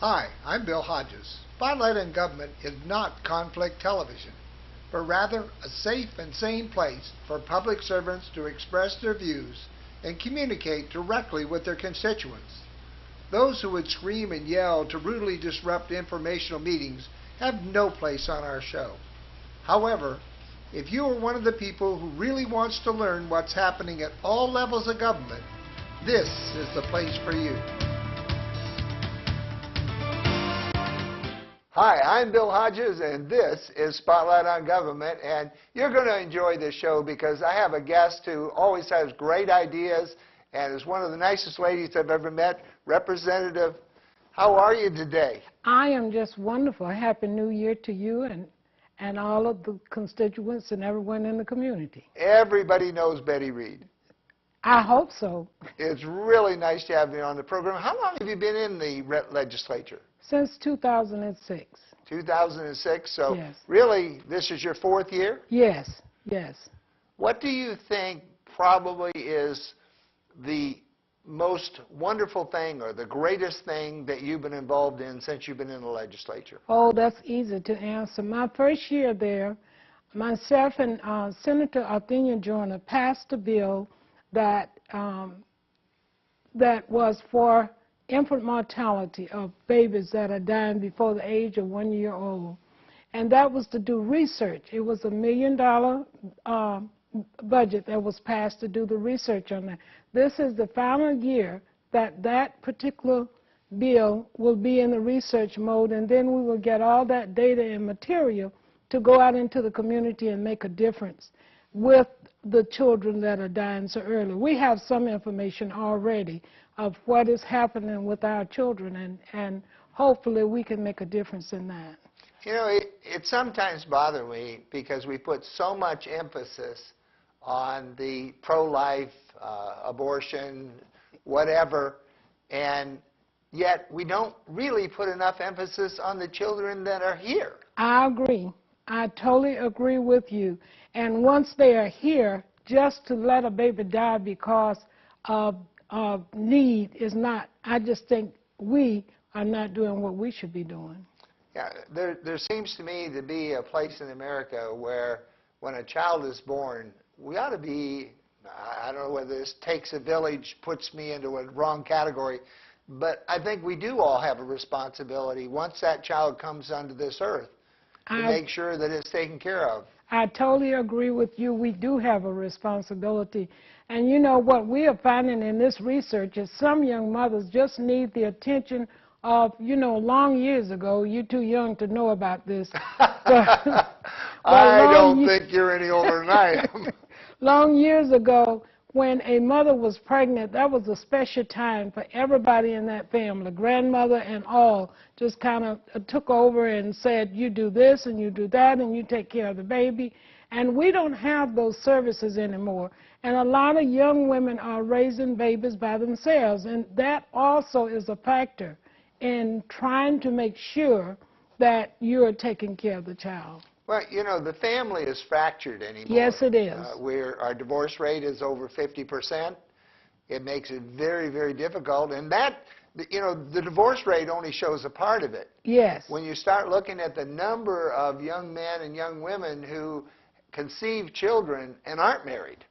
Hi, I'm Bill Hodges. Spotlight on Government is not conflict television, but rather a safe and sane place for public servants to express their views and communicate directly with their constituents. Those who would scream and yell to rudely disrupt informational meetings have no place on our show. However, if you are one of the people who really wants to learn what's happening at all levels of government, this is the place for you. Hi, I'm Bill Hodges, and this is Spotlight on Government, and you're going to enjoy this show because I have a guest who always has great ideas and is one of the nicest ladies I've ever met. Representative, how are you today? I am just wonderful. Happy New Year to you and all of the constituents and everyone in the community. Everybody knows Betty Reed. I hope so. It's really nice to have you on the program. How long have you been in the legislature? Since 2006. 2006, so yes. Really this is your fourth year? Yes, yes. What do you think probably is the most wonderful thing or the greatest thing that you've been involved in since you've been in the legislature? Oh, that's easy to answer. My first year there, myself and Senator Arthenia Joyner passed a bill that was for infant mortality of babies that are dying before the age of 1 year old. And that was to do research. It was $1 million budget that was passed to do the research on that. This is the final year that that particular bill will be in the research mode, and then we will get all that data and material to go out into the community and make a difference with the children that are dying so early. We have some information already of what is happening with our children, and hopefully we can make a difference in that. You know, it sometimes bothers me because we put so much emphasis on the pro-life, abortion, whatever, and yet we don't really put enough emphasis on the children that are here. I agree. I totally agree with you. And once they are here, just to let a baby die because of need is not, I just think we are not doing what we should be doing. Yeah, there seems to me to be a place in America where when a child is born, we ought to be, I don't know whether this takes a village, puts me into a wrong category, but I think we do all have a responsibility once that child comes onto this earth to make sure that it's taken care of. I totally agree with you. We do have a responsibility. And you know what we are finding in this research is some young mothers just need the attention of, you know, long years ago, you're too young to know about this. I don't think you're any older than I am. Long years ago, when a mother was pregnant, that was a special time for everybody in that family, grandmother and all, just kind of took over and said, you do this and you do that and you take care of the baby. And we don't have those services anymore. And a lot of young women are raising babies by themselves, and that also is a factor in trying to make sure that you are taking care of the child. Well, you know, the family is fractured anymore. Yes, it is. Our divorce rate is over 50%. It makes it very, very difficult. And that, you know, the divorce rate only shows a part of it. Yes. When you start looking at the number of young men and young women who conceive children and aren't married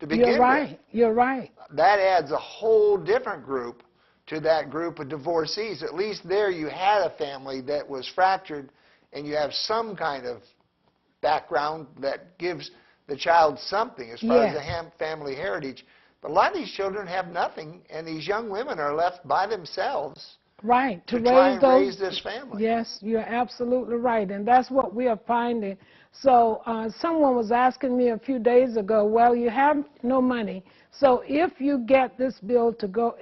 to begin with. You're right. You're right. That adds a whole different group to that group of divorcees. At least there you had a family that was fractured, and you have some kind of background that gives the child something as far as the family heritage. But a lot of these children have nothing, and these young women are left by themselves. Right. To try and raise this family. Yes, you're absolutely right, and that's what we are finding. So someone was asking me a few days ago, well, you have no money, so if you get this bill to go,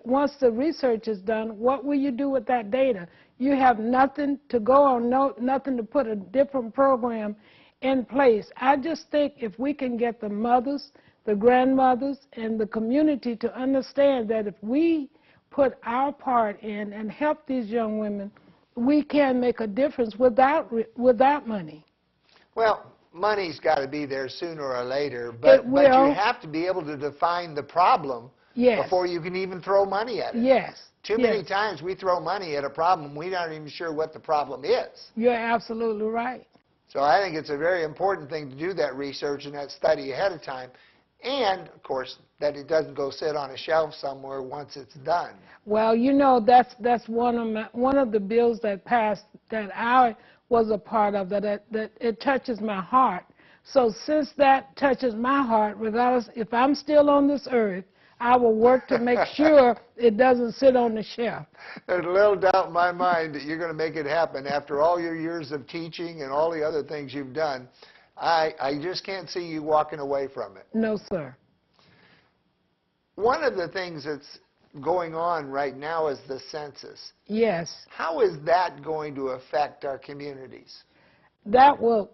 once the research is done, what will you do with that data? You have nothing to go on, nothing to put a different program in place. I just think if we can get the mothers, the grandmothers, and the community to understand that if we put our part in and help these young women, we can make a difference without money. Well, money's got to be there sooner or later, but you have to be able to define the problem before you can even throw money at it. Yes, Too many times we throw money at a problem, we're not even sure what the problem is. You're absolutely right. So I think it's a very important thing to do that research and that study ahead of time. And, of course, that it doesn't go sit on a shelf somewhere once it's done. Well, you know, that's one of the bills that passed that I was a part of, that it touches my heart. So since that touches my heart, regardless if I'm still on this earth, I will work to make sure it doesn't sit on the shelf. There's little doubt in my mind that you're going to make it happen after all your years of teaching and all the other things you've done. I just can't see you walking away from it. No, sir. One of the things that's going on right now is the census. Yes. How is that going to affect our communities? That will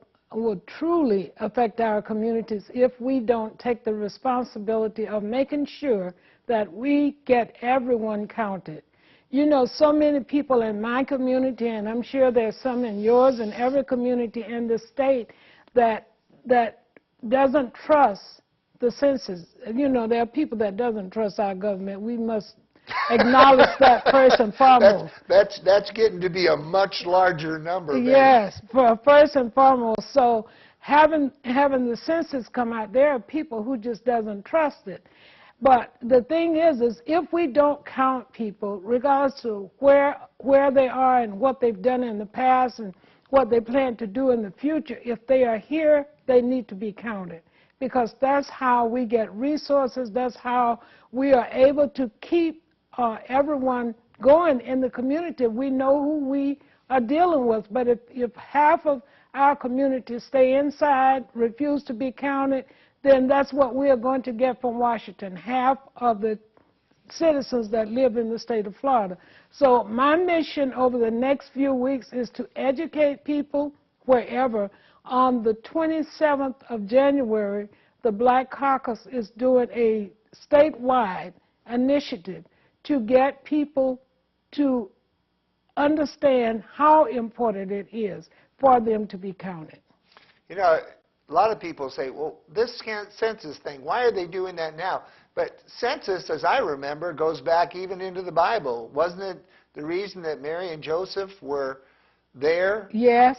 truly affect our communities if we don't take the responsibility of making sure that we get everyone counted. You know, so many people in my community, and I'm sure there's some in yours and every community in the state, that doesn't trust the census. You know, there are people that doesn't trust our government. We must acknowledge that first and foremost. That's getting to be a much larger number. Yes, first and foremost. So having the census come out, there are people who just doesn't trust it. But the thing is if we don't count people, regardless of where they are and what they've done in the past and what they plan to do in the future, if they are here, they need to be counted. Because that's how we get resources, that's how we are able to keep everyone going in the community. We know who we are dealing with. But if half of our community stay inside, refuse to be counted, then that's what we are going to get from Washington, half of the citizens that live in the state of Florida. So my mission over the next few weeks is to educate people wherever. On the 27th of January, the Black Caucus is doing a statewide initiative to get people to understand how important it is for them to be counted. You know, a lot of people say, well, this census thing, why are they doing that now? But census, as I remember, goes back even into the Bible. Wasn't it the reason that Mary and Joseph were there? Yes.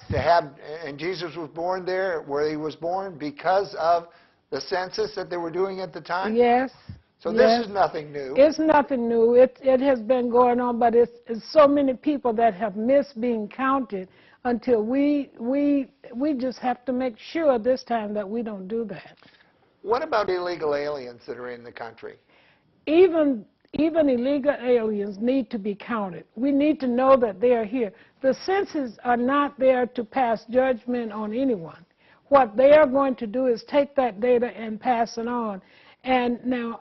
And Jesus was born there where he was born because of the census that they were doing at the time? Yes. So this is nothing new. It's nothing new. It has been going on, but it's so many people that have missed being counted until we just have to make sure this time that we don't do that. What about illegal aliens that are in the country? Even illegal aliens need to be counted. We need to know that they are here. The census are not there to pass judgment on anyone. What they are going to do is take that data and pass it on. And now,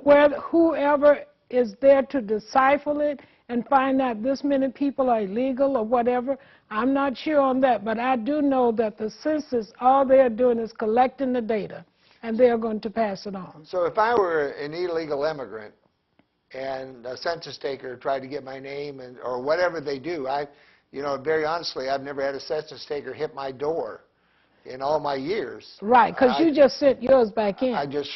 whoever is there to decipher it and find out this many people are illegal or whatever, I'm not sure on that. But I do know that the census, all they're doing is collecting the data, and they're going to pass it on. So if I were an illegal immigrant and a census taker tried to get my name or whatever they do, very honestly, I've never had a census taker hit my door in all my years. Right, because you just sent yours back in. I just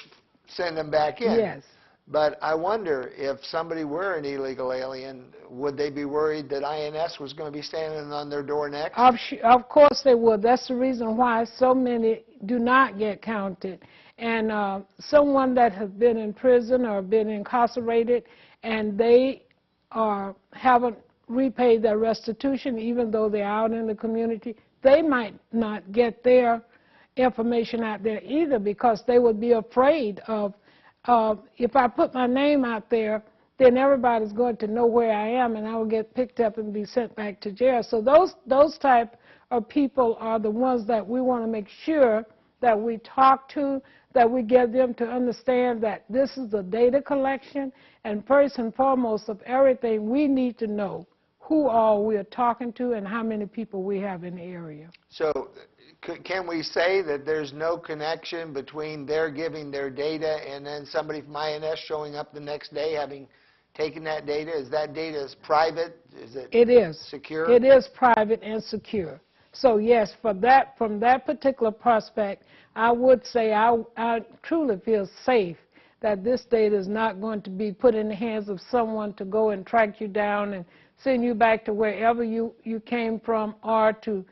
send them back in. Yes. But I wonder if somebody were an illegal alien, would they be worried that INS was going to be standing on their door next? Of course they would. That's the reason why so many do not get counted. And someone that has been in prison or been incarcerated and they haven't repaid their restitution, even though they're out in the community, they might not get their information out there either, because they would be afraid of if I put my name out there, then everybody's going to know where I am and I will get picked up and be sent back to jail. So those type of people are the ones that we want to make sure that we talk to, that we get them to understand that this is the data collection, and first and foremost of everything, we need to know who all we're talking to and how many people we have in the area. So can we say that there's no connection between their giving their data and then somebody from INS showing up the next day having taken that data? Is that data private? It is secure? It is private and secure. So yes, from that particular prospect, I would say I truly feel safe that this data is not going to be put in the hands of someone to go and track you down and send you back to wherever you came from, or to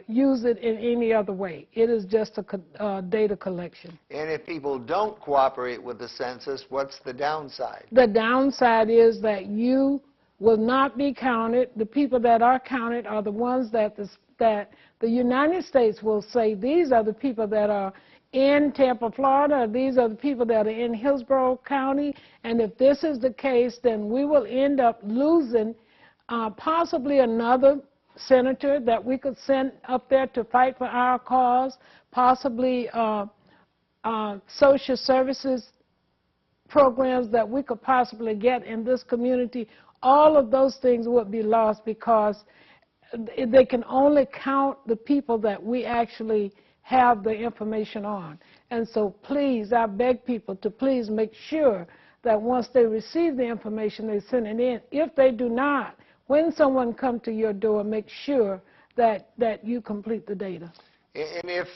use it in any other way. It is just a data collection. And if people don't cooperate with the census, what's the downside? The downside is that you will not be counted. The people that are counted are the ones that the United States will say, these are the people that are in Tampa, Florida, these are the people that are in Hillsborough County, and if this is the case, then we will end up losing possibly another senator that we could send up there to fight for our cause, possibly social services programs that we could possibly get in this community. All of those things would be lost because they can only count the people that we actually have the information on. And so please, I beg people to please make sure that once they receive the information, they send it in. If they do not, when someone comes to your door, make sure that you complete the data. And if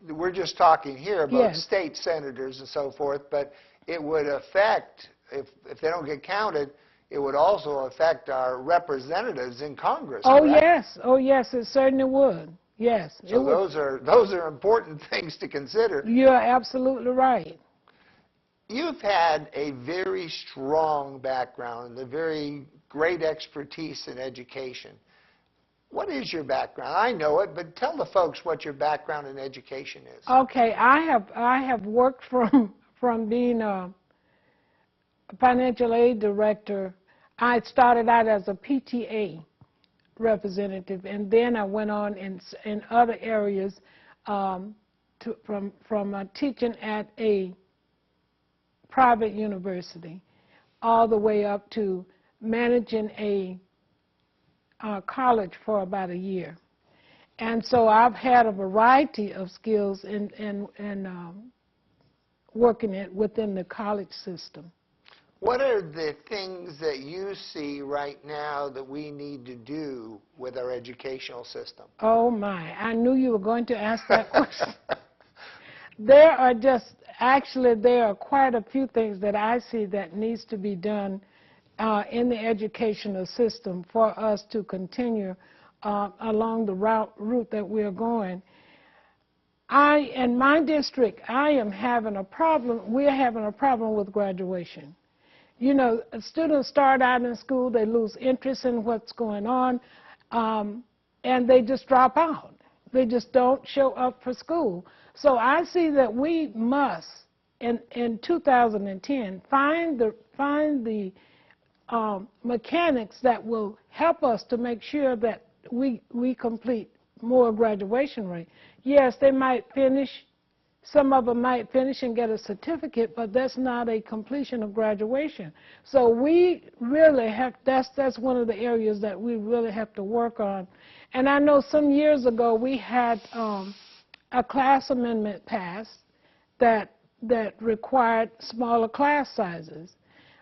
we're just talking here about Yes. state senators and so forth, but it would affect, if they don't get counted, it would also affect our representatives in Congress. Oh, correct? yes. Oh, yes, it certainly would. Yes. it So would. those are important things to consider. You're absolutely right. You've had a very strong background, a very great expertise in education. What is your background? I know it, but tell the folks what your background in education is. Okay, I have worked from being a financial aid director. I started out as a PTA representative, and then I went on in other areas from teaching at a private university all the way up to managing a college for about a year. And so I've had a variety of skills in working it within the college system. What are the things that you see right now that we need to do with our educational system? Oh my, I knew you were going to ask that question. There are quite a few things that I see that needs to be done in the educational system for us to continue along the route that we're going. In my district, we're having a problem with graduation. You know, students start out in school, they lose interest in what's going on, and they just drop out. They just don't show up for school. So I see that we must, in 2010, find the mechanics that will help us to make sure that we complete more graduation rate. Yes, they might finish. Some of them might finish and get a certificate, but that's not a completion of graduation. So we really have, that's one of the areas that we really have to work on. And I know some years ago we had a class amendment passed that required smaller class sizes.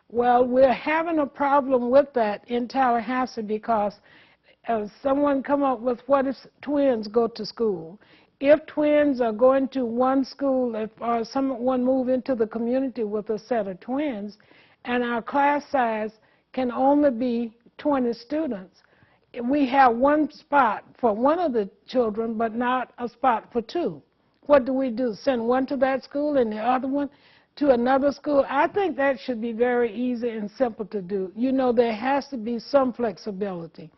Well, we're having a problem with that in Tallahassee because someone come up with what if twins go to school. If twins are going to one school, if someone move into the community with a set of twins, and our class size can only be 20 students, we have one spot for one of the children, but not a spot for two. What do? Send one to that school and the other one to another school? I think that should be very easy and simple to do. You know, there has to be some flexibility.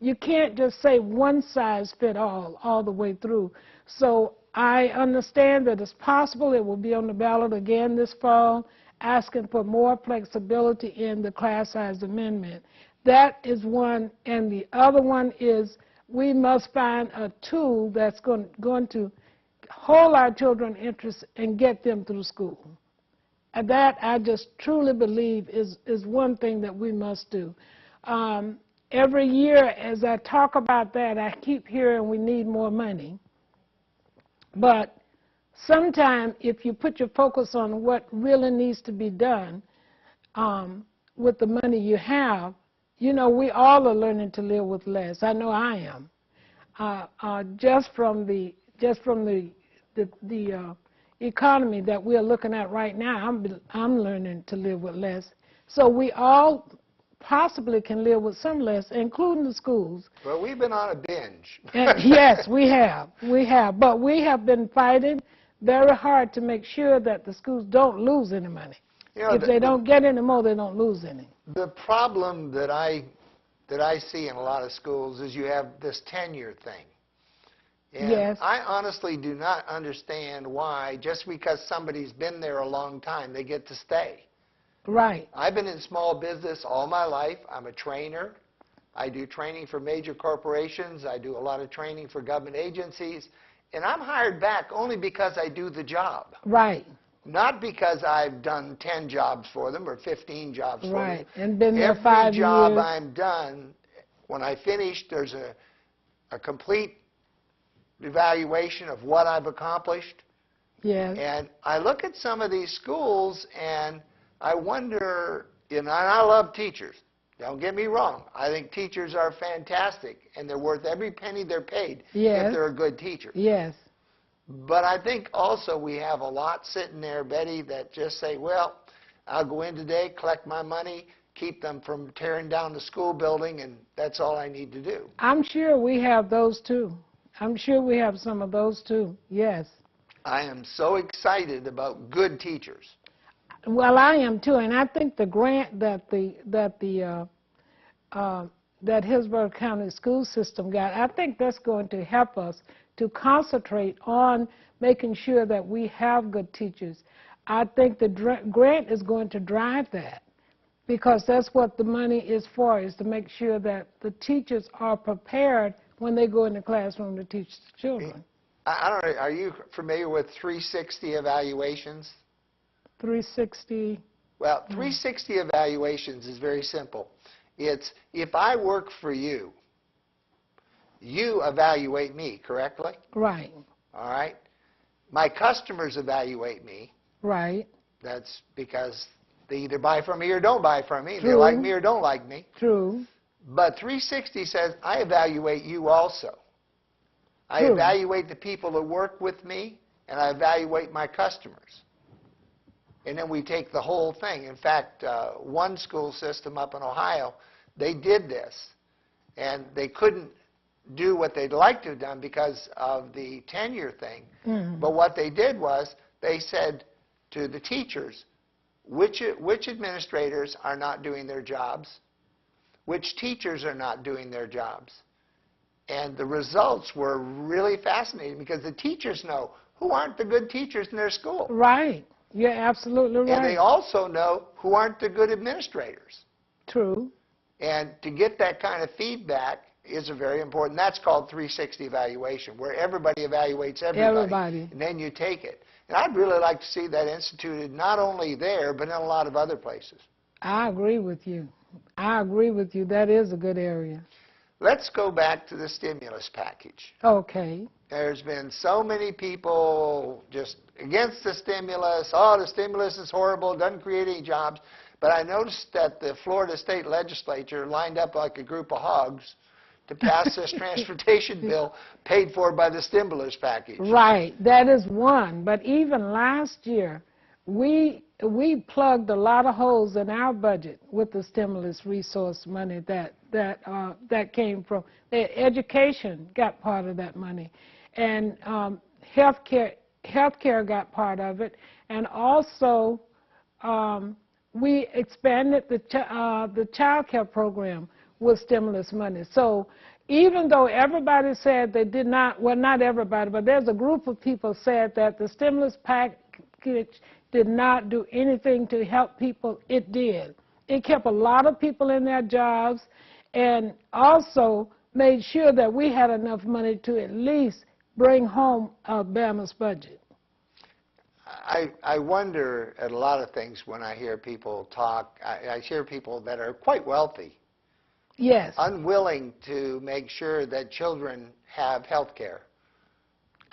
You can't just say one size fit all the way through. So I understand that it's possible. It will be on the ballot again this fall, asking for more flexibility in the class size amendment. That is one, and the other one is we must find a tool that's going to hold our children interest and get them through school. And that I just truly believe is one thing that we must do. Every year as I talk about that, I keep hearing we need more money. But sometimes if you put your focus on what really needs to be done with the money you have, you know, we all are learning to live with less. I know I am. Just from the economy that we're looking at right now, I'm learning to live with less. So we all possibly can live with some less, including the schools. Well, we've been on a binge. Yes, we have. We have. But we have been fighting very hard to make sure that the schools don't lose any money. You know, if they don't get any more, they don't lose any. The problem that I see in a lot of schools is you have this tenure thing. And yes. I honestly do not understand why, just because somebody's been there a long time, they get to stay. Right. I've been in small business all my life. I'm a trainer. I do training for major corporations. I do a lot of training for government agencies. And I'm hired back only because I do the job. Right. Not because I've done 10 jobs for them or 15 jobs for them. Right, and been there 5 years. Every job I'm done, when I finish, there's a complete evaluation of what I've accomplished. Yes. And I look at some of these schools and I wonder, and I love teachers. Don't get me wrong. I think teachers are fantastic and they're worth every penny they're paid if they're a good teacher. Yes. But I think also we have a lot sitting there, Betty, that just say, well, I'll go in today, collect my money, keep them from tearing down the school building, and that's all I need to do. I'm sure we have those too. I'm sure we have some of those too, yes. I am so excited about good teachers. Well, I am too, and I think the grant that that Hillsborough County school system got, I think that's going to help us to concentrate on making sure that we have good teachers. I think the grant is going to drive that, because that's what the money is for, is to make sure that the teachers are prepared when they go in the classroom to teach the children. I don't know, are you familiar with 360 evaluations? 360? Well, 360 evaluations is very simple. It's, if I work for you, you evaluate me correctly? Right. All right? My customers evaluate me. Right. That's because they either buy from me or don't buy from me. True. They like me or don't like me. True. But 360 says, I evaluate you also. I True. evaluate the people that work with me, and I evaluate my customers. And then we take the whole thing. In fact, one school system up in Ohio, they did this, and they couldn't do what they'd like to have done because of the tenure thing. Mm-hmm. But what they did was they said to the teachers, which administrators are not doing their jobs, which teachers are not doing their jobs. And the results were really fascinating, because the teachers know who aren't the good teachers in their school. Right. You're absolutely right. And they also know who aren't the good administrators. True. And to get that kind of feedback is a very important. That's called 360 evaluation, where everybody evaluates everybody. And then you take it. And I'd really like to see that instituted not only there, but in a lot of other places. I agree with you. I agree with you. That is a good area. Let's go back to the stimulus package. Okay. There's been so many people just against the stimulus. Oh, the stimulus is horrible, doesn't create any jobs. But I noticed that the Florida State Legislature lined up like a group of hogs to pass this transportation bill paid for by the stimulus package. Right. That is one. But even last year, we plugged a lot of holes in our budget with the stimulus resource money that came from. Education got part of that money, and healthcare got part of it, and also we expanded the child care program with stimulus money. So even though everybody said they did not, well, not everybody, but there's a group of people said that the stimulus package did not do anything to help people, it did. It kept a lot of people in their jobs, and also made sure that we had enough money to at least bring home Alabama's budget. I wonder at a lot of things when I hear people talk. I hear people that are quite wealthy. Yes. Unwilling to make sure that children have health care.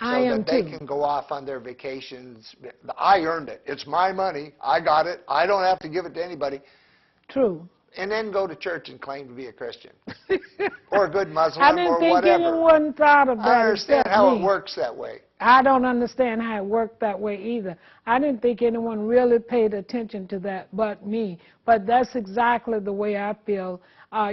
So that they can go off on their vacations. I earned it. It's my money. I got it. I don't have to give it to anybody. True. and then go to church and claim to be a Christian. Or a good Muslim I didn't or think whatever. anyone thought of that. I understand except how me. it works that way. I don't understand how it worked that way either. I didn't think anyone really paid attention to that but me. But that's exactly the way I feel.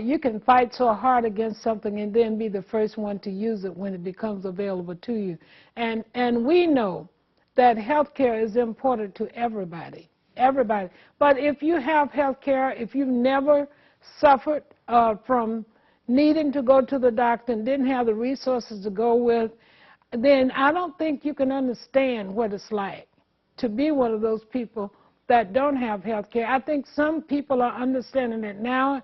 You can fight so hard against something and then be the first one to use it when it becomes available to you. And we know that health care is important to everybody. Everybody. But if you have health care, if you've never suffered from needing to go to the doctor and didn't have the resources to go with, then I don't think you can understand what it's like to be one of those people that don't have health care. I think some people are understanding it now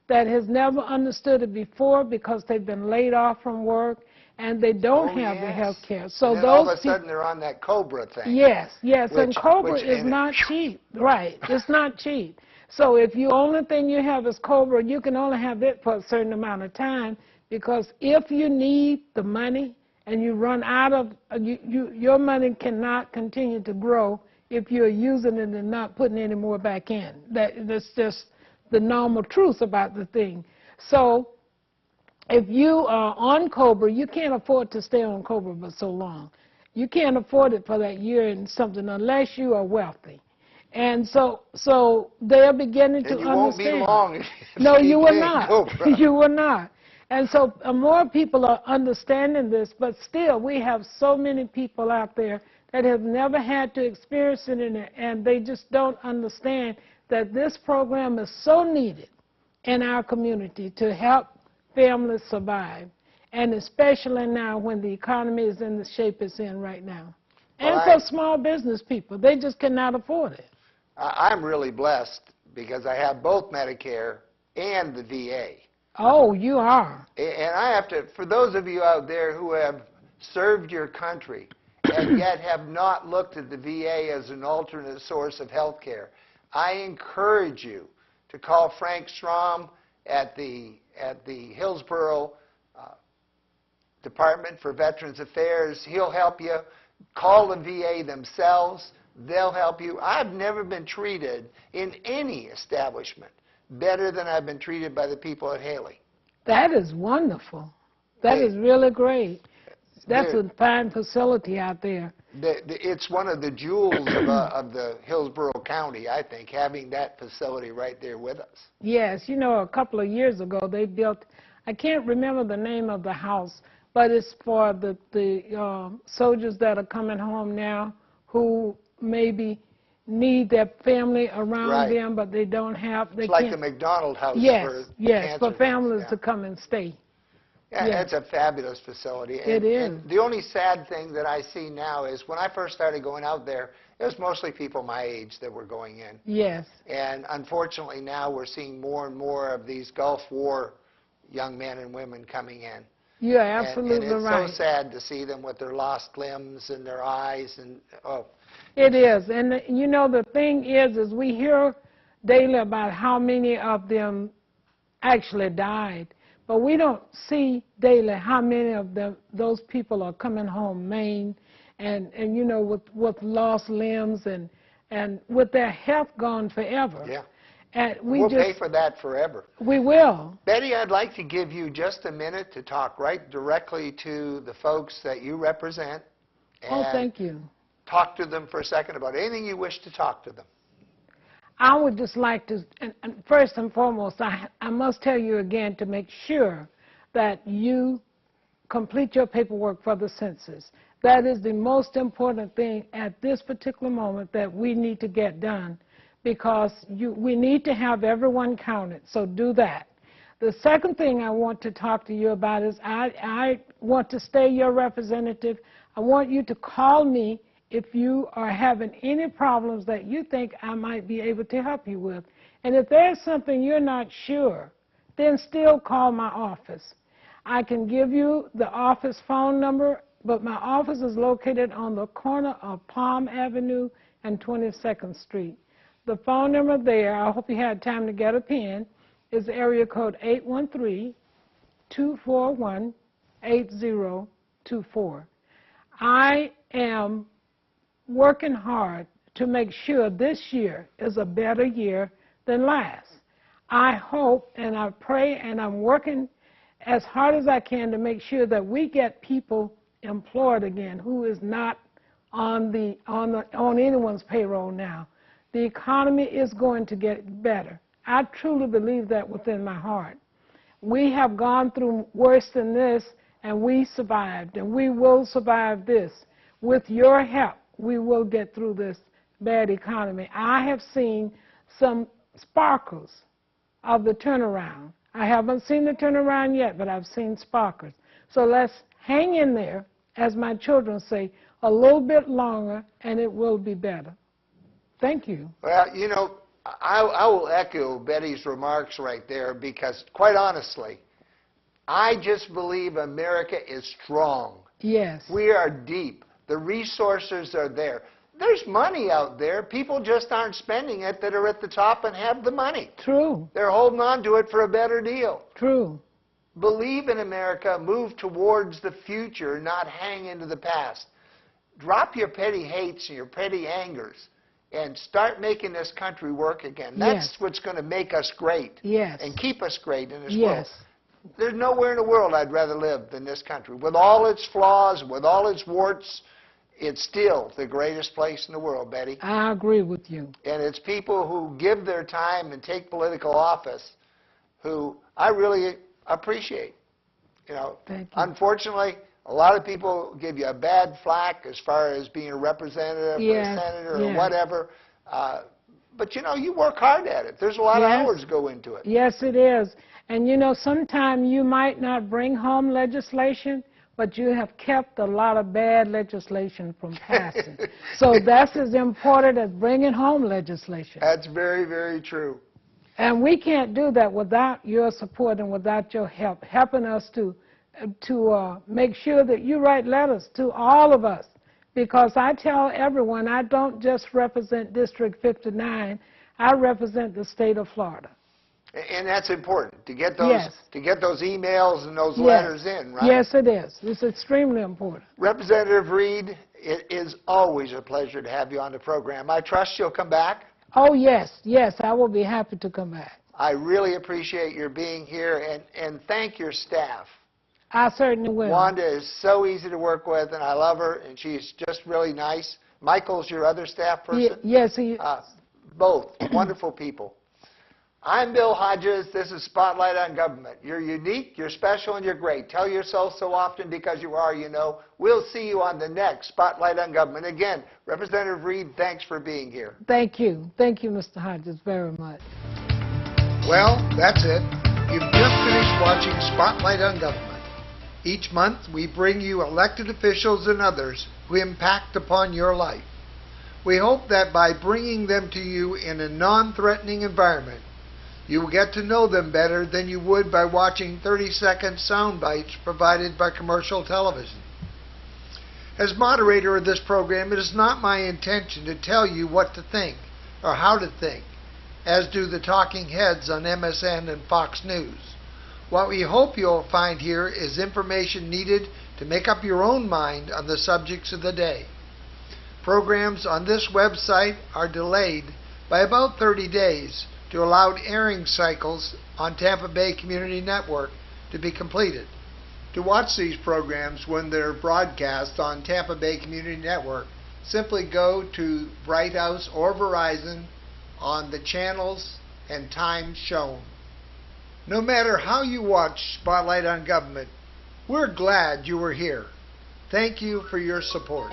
that has never understood it before because they've been laid off from work and they don't have the health care. So and then all of a sudden they're on that COBRA thing. Yes, and COBRA is not cheap. Right, it's not cheap. So if the only thing you have is COBRA, you can only have it for a certain amount of time because if you need the money and you run out of, your money cannot continue to grow if you're using it and not putting any more back in. That's just the normal truth about the thing. So if you are on COBRA, you can't afford to stay on COBRA for so long. You can't afford it for that year and something unless you are wealthy. And so they're beginning to understand. And you won't be long. No, you will not. You will not. And so more people are understanding this, but still we have so many people out there that have never had to experience it, and they just don't understand that this program is so needed in our community to help families survive, and especially now when the economy is in the shape it's in right now. And for small business people, they just cannot afford it. I'm really blessed because I have both Medicare and the VA. Oh, you are. And I have to, for those of you out there who have served your country and yet have not looked at the VA as an alternate source of health care, I encourage you to call Frank Strom at the Hillsborough Department for Veterans Affairs. He'll help you. Call the VA themselves. They'll help you. I've never been treated in any establishment better than I've been treated by the people at Haley. That is wonderful. That is really great. That's a fine facility out there. It's one of the jewels of the Hillsborough County, I think, having that facility right there with us. Yes, you know, a couple of years ago they built, I can't remember the name of the house, but it's for the soldiers that are coming home now who maybe need their family around them, but they don't have. It's like the McDonald House for cancer for families to come and stay. Yeah, it's a fabulous facility. It is. And the only sad thing that I see now is when I first started going out there, it was mostly people my age that were going in. Yes. And unfortunately now we're seeing more and more of these Gulf War young men and women coming in. You're absolutely and it's right. so sad to see them with their lost limbs and their eyes and It is. And you know, the thing is we hear daily about how many of them actually died. But we don't see daily how many of those people are coming home maimed and you know, with lost limbs and with their health gone forever. Yeah. And we'll pay for that forever. We will. Betty, I'd like to give you just a minute to talk right directly to the folks that you represent. Oh, thank you. Talk to them for a second about anything you wish to talk to them. I would just like to, and first and foremost, I must tell you again to make sure that you complete your paperwork for the census. That is the most important thing at this particular moment that we need to get done because we need to have everyone counted, so do that. The second thing I want to talk to you about is I want to stay your representative. I want you to call me if you are having any problems that you think I might be able to help you with. And if there's something you're not sure, then still call my office. I can give you the office phone number, but my office is located on the corner of Palm Avenue and 22nd Street. The phone number there, I hope you had time to get a pen, is area code 813-241-8024. I am working hard to make sure this year is a better year than last. I hope and I pray and I'm working as hard as I can to make sure that we get people employed again who is not on anyone's payroll now. The economy is going to get better. I truly believe that within my heart. We have gone through worse than this, and we survived, and we will survive this. With your help, we will get through this bad economy. I have seen some sparkles of the turnaround. I haven't seen the turnaround yet, but I've seen sparkles. So let's hang in there, as my children say, a little bit longer, and it will be better. Thank you. Well, you know, I will echo Betty's remarks right there because, quite honestly, I just believe America is strong. Yes. We are deep. The resources are there. There's money out there. People just aren't spending it that are at the top and have the money. True. They're holding on to it for a better deal. True. Believe in America. Move towards the future, not hang into the past. Drop your petty hates and your petty angers and start making this country work again. That's Yes. what's going to make us great. Yes. And keep us great in this world. Yes. There's nowhere in the world I'd rather live than this country. With all its flaws, with all its warts, it's still the greatest place in the world, Betty. I agree with you. And it's people who give their time and take political office who I really appreciate. You know, Thank you. unfortunately, a lot of people give you a bad flack as far as being a representative or a Yes, senator or yes. whatever. But, you know, you work hard at it. There's a lot of Yes. hours go into it. Yes, it is. And you know, sometimes you might not bring home legislation, but you have kept a lot of bad legislation from passing. So that's as important as bringing home legislation. That's very, very true. And we can't do that without your support and without your help, helping us to make sure that you write letters to all of us. Because I tell everyone, I don't just represent District 59, I represent the state of Florida. And that's important, to get those, Yes. to get those emails and those Yes. letters in, right? Yes, it is. It's extremely important. Representative Reed, it is always a pleasure to have you on the program. I trust you'll come back. Oh, yes, yes, I will be happy to come back. I really appreciate your being here, and thank your staff. I certainly will. Wanda is so easy to work with, and I love her, and she's just really nice. Michael's your other staff person? Yes, he... Both wonderful people. I'm Bill Hodges. This is Spotlight on Government. You're unique, you're special, and you're great. Tell yourself so often because you are, you know. We'll see you on the next Spotlight on Government. Again, Representative Reed, thanks for being here. Thank you. Thank you, Mr. Hodges, very much. Well, that's it. You've just finished watching Spotlight on Government. Each month, we bring you elected officials and others who impact upon your life. We hope that by bringing them to you in a non-threatening environment, you will get to know them better than you would by watching 30-second sound bites provided by commercial television. As moderator of this program, it is not my intention to tell you what to think or how to think, as do the talking heads on MSN and Fox News. What we hope you'll find here is information needed to make up your own mind on the subjects of the day. Programs on this website are delayed by about 30 days to allow airing cycles on Tampa Bay Community Network to be completed. To watch these programs when they're broadcast on Tampa Bay Community Network, simply go to Bright House or Verizon on the channels and times shown. No matter how you watch Spotlight on Government, we're glad you were here. Thank you for your support.